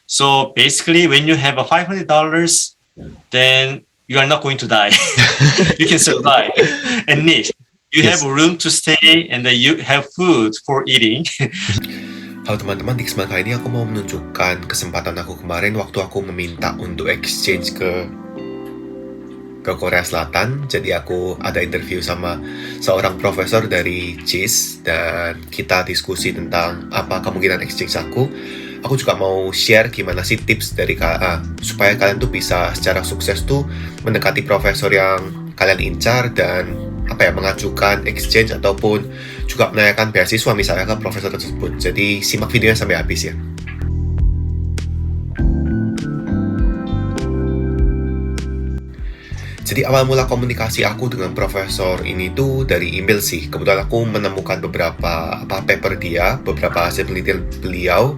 So basically, when you have a $500, then you are not going to die. You can survive and live. You Yes. have room to stay and then you have food for eating. Halo teman-teman, di kesempatan kali ini aku mau menunjukkan kesempatan aku kemarin waktu aku meminta untuk exchange ke Korea Selatan. Jadi aku ada interview sama seorang profesor dari JIS dan kita diskusi tentang apa kemungkinan exchange aku. Aku juga mau share gimana sih tips dari supaya kalian tuh bisa secara sukses tuh mendekati profesor yang kalian incar dan mengajukan exchange ataupun juga menanyakan beasiswa misalnya ke profesor tersebut. Jadi simak videonya sampai habis ya. Jadi awal mula komunikasi aku dengan profesor ini tuh dari email sih. Kebetulan aku menemukan beberapa paper dia, beberapa hasil penelitian beliau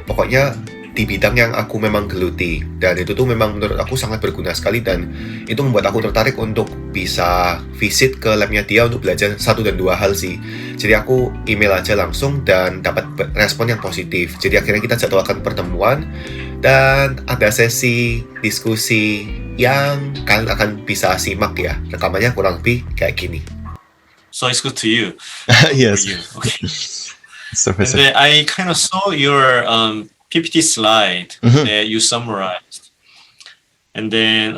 pokoknya di bidang yang aku memang geluti, dan itu tuh memang menurut aku sangat berguna sekali dan itu membuat aku tertarik untuk bisa visit ke labnya dia untuk belajar 1 dan 2 hal sih. Jadi aku email aja langsung dan dapat respon yang positif. Jadi akhirnya kita jadwalkan pertemuan dan ada sesi diskusi yang kalian akan bisa simak ya. Rekamannya kurang lebih kayak gini. So it's good to you. Yes. For you. Okay. So, and then I kind of saw your PPT slide that you summarized. And then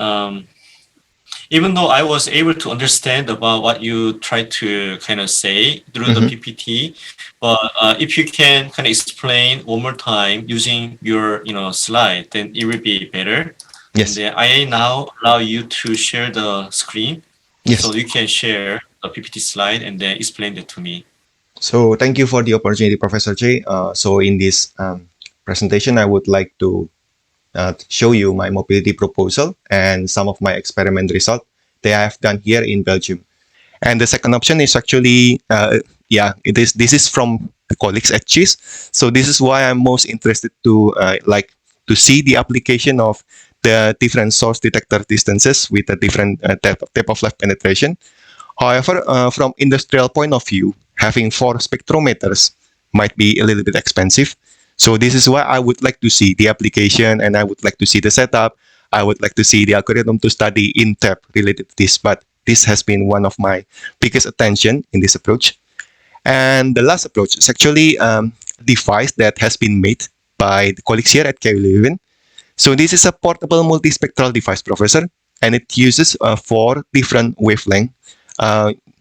even though I was able to understand about what you tried to kind of say through the PPT, but if you can kind of explain one more time using your slide, then it will be better. Yes. And then I now allow you to share the screen. Yes. So you can share the PPT slide and then explain it to me. So thank you for the opportunity, Professor J. So in this presentation, I would like to show you my mobility proposal and some of my experiment results that I have done here in Belgium. And the second option is actually, this is from the colleagues at JIS. So this is why I'm most interested to to see the application of the different source detector distances with a different type of light penetration. However, from industrial point of view, having 4 spectrometers might be a little bit expensive. So this is why I would like to see the application and I would like to see the setup. I would like to see the algorithm to study in depth related to this. But this has been one of my biggest attention in this approach. And the last approach is actually a device that has been made by the colleagues here at KU Leuven. So this is a portable multispectral device, Professor, and it uses 4 different wavelengths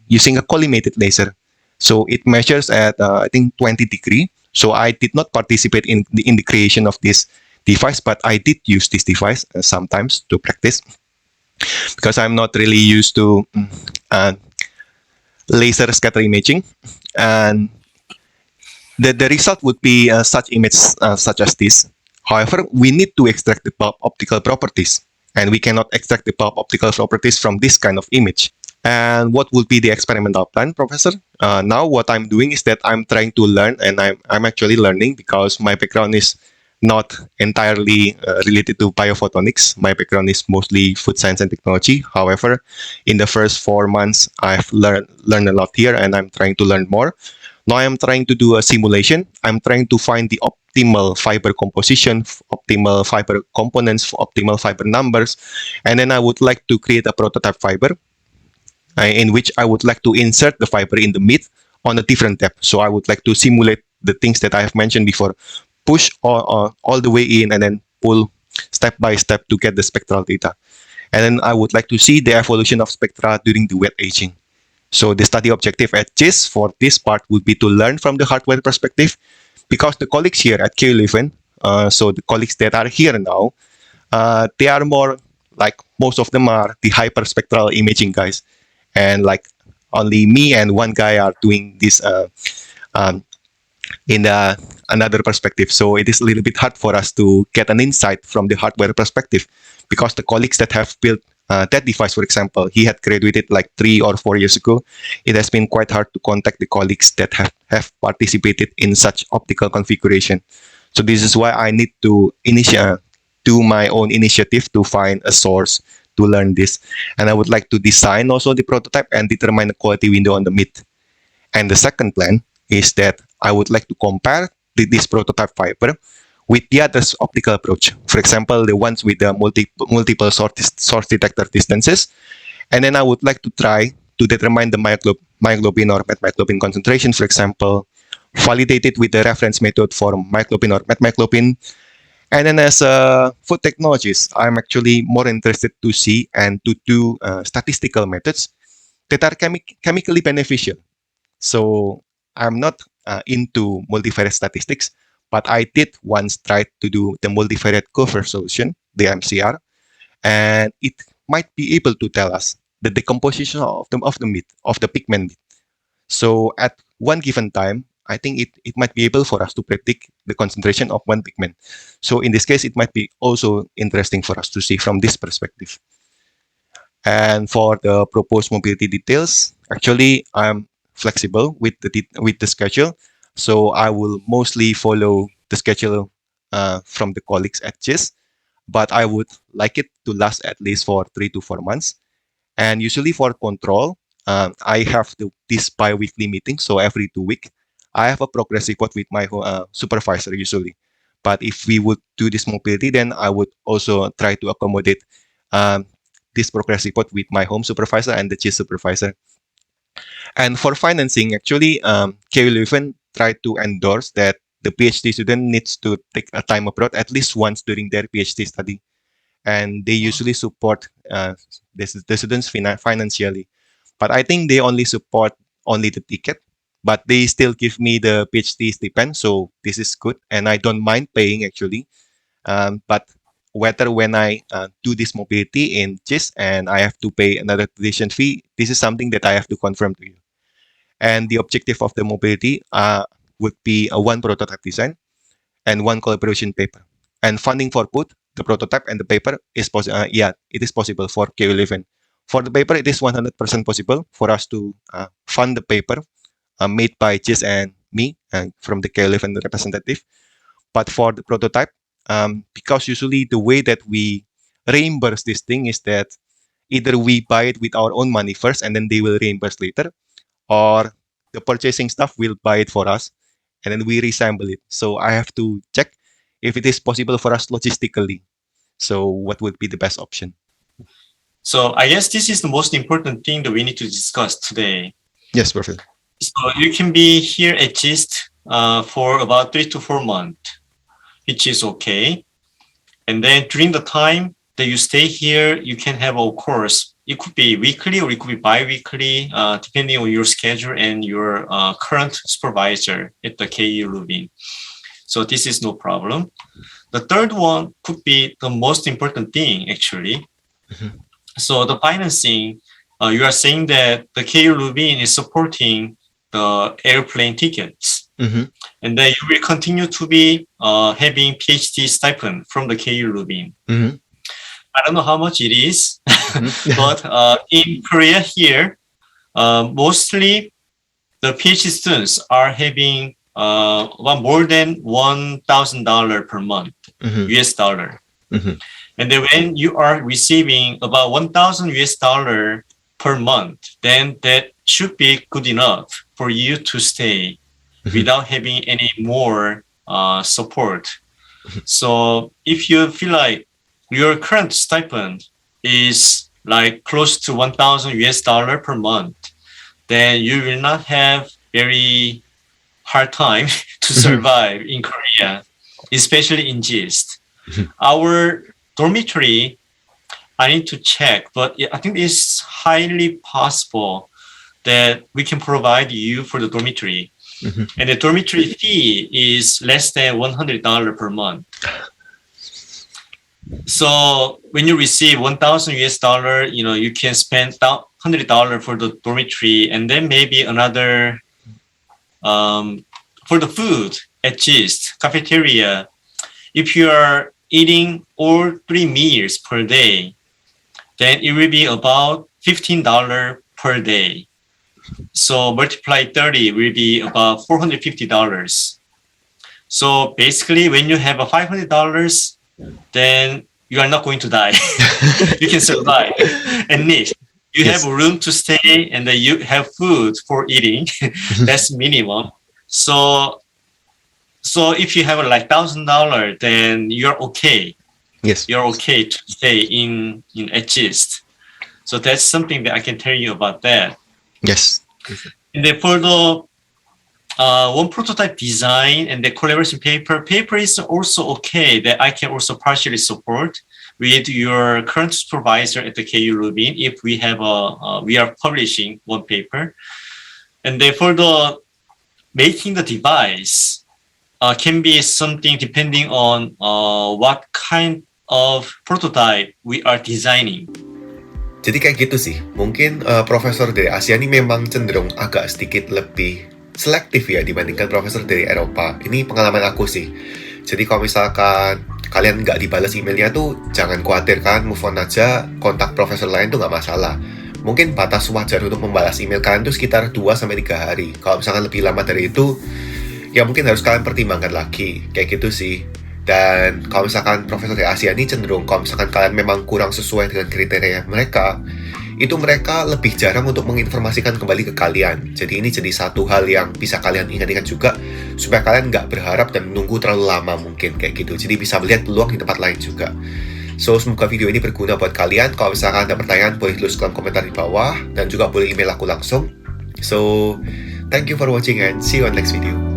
using a collimated laser. So it measures at, I think, 20 degrees. So I did not participate in the creation of this device, but I did use this device sometimes to practice because I'm not really used to laser scatter imaging. And the result would be such image such as this. However, we need to extract the pulp optical properties, and we cannot extract the pulp optical properties from this kind of image. And what would be the experimental plan, Professor? Now what I'm doing is that I'm trying to learn, and I'm actually learning because my background is not entirely related to biophotonics. My background is mostly food science and technology. However, in the first 4 months, I've learned a lot here, and I'm trying to learn more. Now I'm trying to do a simulation. I'm trying to find the optimal fiber composition, optimal fiber components, optimal fiber numbers, and then I would like to create a prototype fiber in which I would like to insert the fiber in the mid on a different depth. So I would like to simulate the things that I have mentioned before, push all the way in and then pull step by step to get the spectral data. And then I would like to see the evolution of spectra during the wet aging. So the study objective at JIS for this part would be to learn from the hardware perspective, because the colleagues here at KU Leuven, so the colleagues that are here now, they are more like, most of them are the hyperspectral imaging guys. And like only me and one guy are doing this in another perspective. So it is a little bit hard for us to get an insight from the hardware perspective, because the colleagues that have built that device, for example, he had graduated like 3 or 4 years ago. It has been quite hard to contact the colleagues that have participated in such optical configuration. So this is why I need to do my own initiative to find a source to learn this. And I would like to design also the prototype and determine the quality window on the mid. And the second plan is that I would like to compare this prototype fiber with the other optical approach. For example, the ones with the multiple source detector distances. And then I would like to try to determine the myoglobin or metmyoglobin concentration, for example, validate it with the reference method for myoglobin or metmyoglobin. And then as a food technologist, I'm actually more interested to see and to do statistical methods that are chemically beneficial. So I'm not into multivariate statistics, but I did once try to do the multivariate cover solution, the MCR, and it might be able to tell us the decomposition of the meat, of the pigment. So at one given time, I think it might be able for us to predict the concentration of one pigment. So in this case, it might be also interesting for us to see from this perspective. And for the proposed mobility details, actually, I'm flexible with the schedule. So I will mostly follow the schedule from the colleagues at GIS, but I would like it to last at least for 3 to 4 months. And usually for control, I have this bi-weekly meeting. So every 2 weeks, I have a progress report with my supervisor usually. But if we would do this mobility, then I would also try to accommodate um, this progress report with my home supervisor and the chief supervisor. And for financing, actually, KU11 tried to endorse that the PhD student needs to take a time abroad at least once during their PhD study. And they usually support the students financially. But I think they only support only the ticket, but they still give me the PhD stipend. So this is good. And I don't mind paying actually. But whether when I do this mobility in GIS and I have to pay another tuition fee, this is something that I have to confirm to you. And the objective of the mobility would be a one prototype design and one collaboration paper. And funding for both the prototype and the paper is possible. Yeah, it is possible for K11. For the paper, it is 100% possible for us to fund the paper made by GIS and me from the K11 representative. But for the prototype, because usually the way that we reimburse this thing is that either we buy it with our own money first and then they will reimburse later, or the purchasing staff will buy it for us and then we reassemble it. So I have to check if it is possible for us logistically. So what would be the best option? So I guess this is the most important thing that we need to discuss today. Yes, perfect. So you can be here at GIST for about 3 to 4 months, which is okay. And then during the time that you stay here, you can have a course. It could be weekly or it could be bi-weekly, depending on your schedule and your current supervisor at the KU Leuven. So this is no problem. The third one could be the most important thing, actually. Mm-hmm. So the financing, you are saying that the KU Leuven is supporting the airplane tickets. Mm-hmm. And then you will continue to be having PhD stipend from the KU Leuven. Mm-hmm. I don't know how much it is, but in Korea here, mostly the PhD students are having more than $1,000 per month, mm-hmm. US dollar. Mm-hmm. And then when you are receiving about $1,000 per month, then that should be good enough for you to stay mm-hmm. without having any more support. Mm-hmm. So if you feel like your current stipend is like close to $1,000 per month, then you will not have very hard time to survive in Korea, especially in GIST. Our dormitory, I need to check, but I think it's highly possible that we can provide you for the dormitory. Mm-hmm. And the dormitory fee is less than $100 per month. So when you receive $1,000, you can spend $100 for the dormitory, and then maybe another for the food at GIST cafeteria. If you are eating all 3 meals per day, then it will be about $15 per day. So multiply 30 will be about $450. So basically, when you have a $500, then you are not going to die. You can survive and live. You yes. have room to stay, and then you have food for eating. That's minimum. So So if you have like $1,000, then you're okay. Yes. You're okay to stay in at GIST. So that's something that I can tell you about that. Yes. And then for the one prototype design and the collaboration paper is also okay that I can also partially support with your current supervisor at the KU Leuven if we have we are publishing one paper. And then for the making the device can be something depending on what kind of prototype we are designing. Jadi kayak gitu sih. Mungkin profesor dari Asia ini memang cenderung agak sedikit lebih selektif ya dibandingkan profesor dari Eropa. Ini pengalaman aku sih. Jadi kalau misalkan kalian nggak dibalas emailnya tuh jangan khawatir kan, move on aja, kontak profesor lain tuh nggak masalah. Mungkin batas wajar untuk membalas email kalian tuh sekitar 2-3 hari. Kalau misalkan lebih lama dari itu, ya mungkin harus kalian pertimbangkan lagi. Kayak gitu sih. Dan kalau misalkan profesor dari Asia ini cenderung kalau misalkan kalian memang kurang sesuai dengan kriteria mereka, itu mereka lebih jarang untuk menginformasikan kembali ke kalian. Jadi ini jadi satu hal yang bisa kalian ingat-ingat juga supaya kalian nggak berharap dan menunggu terlalu lama mungkin kayak gitu. Jadi bisa melihat peluang di tempat lain juga. So, semoga video ini berguna buat kalian. Kalau misalkan ada pertanyaan, boleh tulis kolom komentar di bawah dan juga boleh email aku langsung. So, thank you for watching and see you on next video.